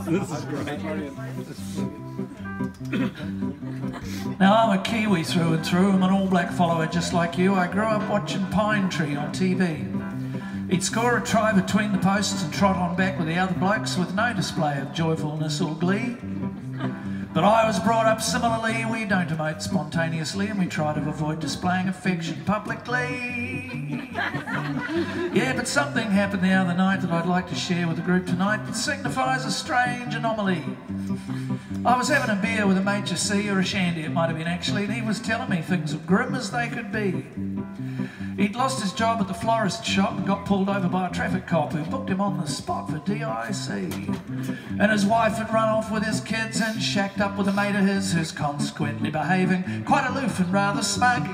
This is great. Now, I'm a Kiwi through and through. I'm an All Black follower just like you. I grew up watching Pine Tree on TV. He'd score a try between the posts and trot on back with the other blokes with no display of joyfulness or glee. But I was brought up similarly. We don't emote spontaneously and we try to avoid displaying affection publicly. Yeah, but something happened the other night that I'd like to share with the group tonight that signifies a strange anomaly. I was having a beer with a mate, you see, or a shandy it might have been actually, and he was telling me things as grim as they could be. He'd lost his job at the florist shop and got pulled over by a traffic cop who booked him on the spot for DIC. And his wife had run off with his kids and shacked up with a mate of his who's consequently behaving quite aloof and rather smug.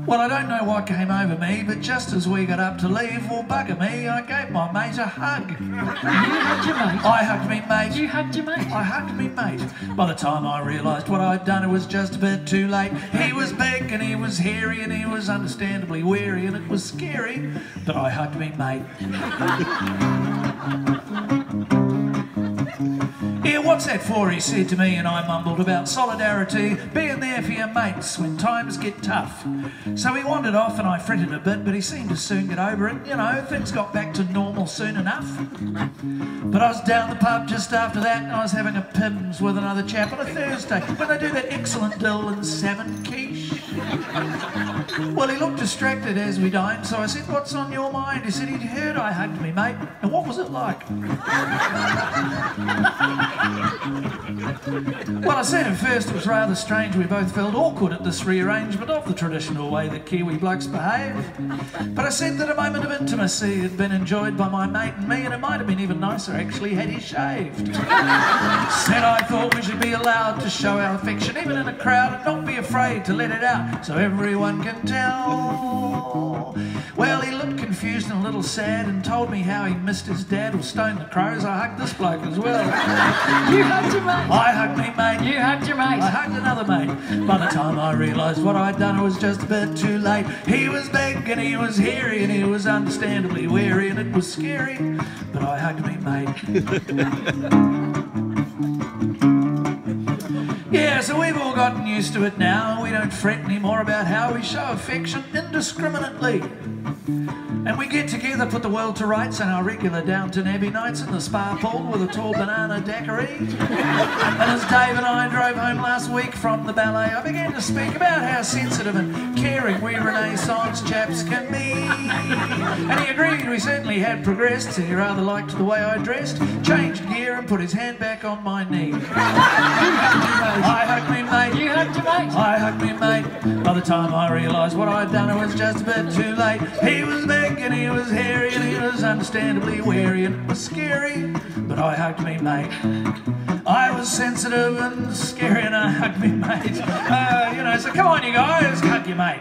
Well, I don't know what came over me, but just as we got up to leave, well, bugger me, I gave my mate a hug. You hugged your mate? I hugged me mate. You hugged your mate? I hugged me mate. By the time I realised what I'd done, it was just a bit too late. He was big and he was hairy and he was understandably weary and it was scary, but I hugged me mate. "Yeah, what's that for?" he said to me, and I mumbled about solidarity, being there for your mates when times get tough. So he wandered off and I fretted a bit, but he seemed to soon get over it. You know, things got back to normal soon enough. But I was down the pub just after that and I was having a Pimm's with another chap on a Thursday when they do that excellent dill and salmon quiche. Well, he looked distracted as we dined, so I said, "What's on your mind?" He said he'd heard I hugged me mate, and what was it like? Well, I said at first it was rather strange. We both felt awkward at this rearrangement of the traditional way that Kiwi blokes behave. But I said that a moment of intimacy had been enjoyed by my mate and me, and it might have been even nicer actually had he shaved. Said I thought we should be allowed to show our affection even in a crowd and not be afraid to let it out so everyone can tell. Well, he looked confused and a little sad and told me how he missed his dad or stoned the crows. I hugged this bloke as well. You hugged your mate? I hugged me mate. You hugged your mate? I hugged another mate. By the time I realised what I'd done, it was just a bit too late. He was big and he was hairy and he was understandably weary and it was scary, but I hugged me mate. Yeah, so we've all gotten used to it now. We don't fret anymore about how we show affection indiscriminately. And we get together, put the world to rights on our regular Downton Abbey nights in the spa pool with a tall banana daiquiri. And as Dave and I drove home last week from the ballet, I began to speak about how sensitive and caring we Renaissance chaps can be. And he agreed we certainly had progressed. He rather liked the way I dressed, changed gear and put his hand back on my knee. I hugged me mate. You hugged your mate? I hugged me mate. By the time I realised what I'd done, it was just a bit too late. He was big and he was hairy and he was understandably weary and it was scary, but I hugged me mate. I was sensitive and scary and I hugged me mate. You know, so come on you guys, hug your mate.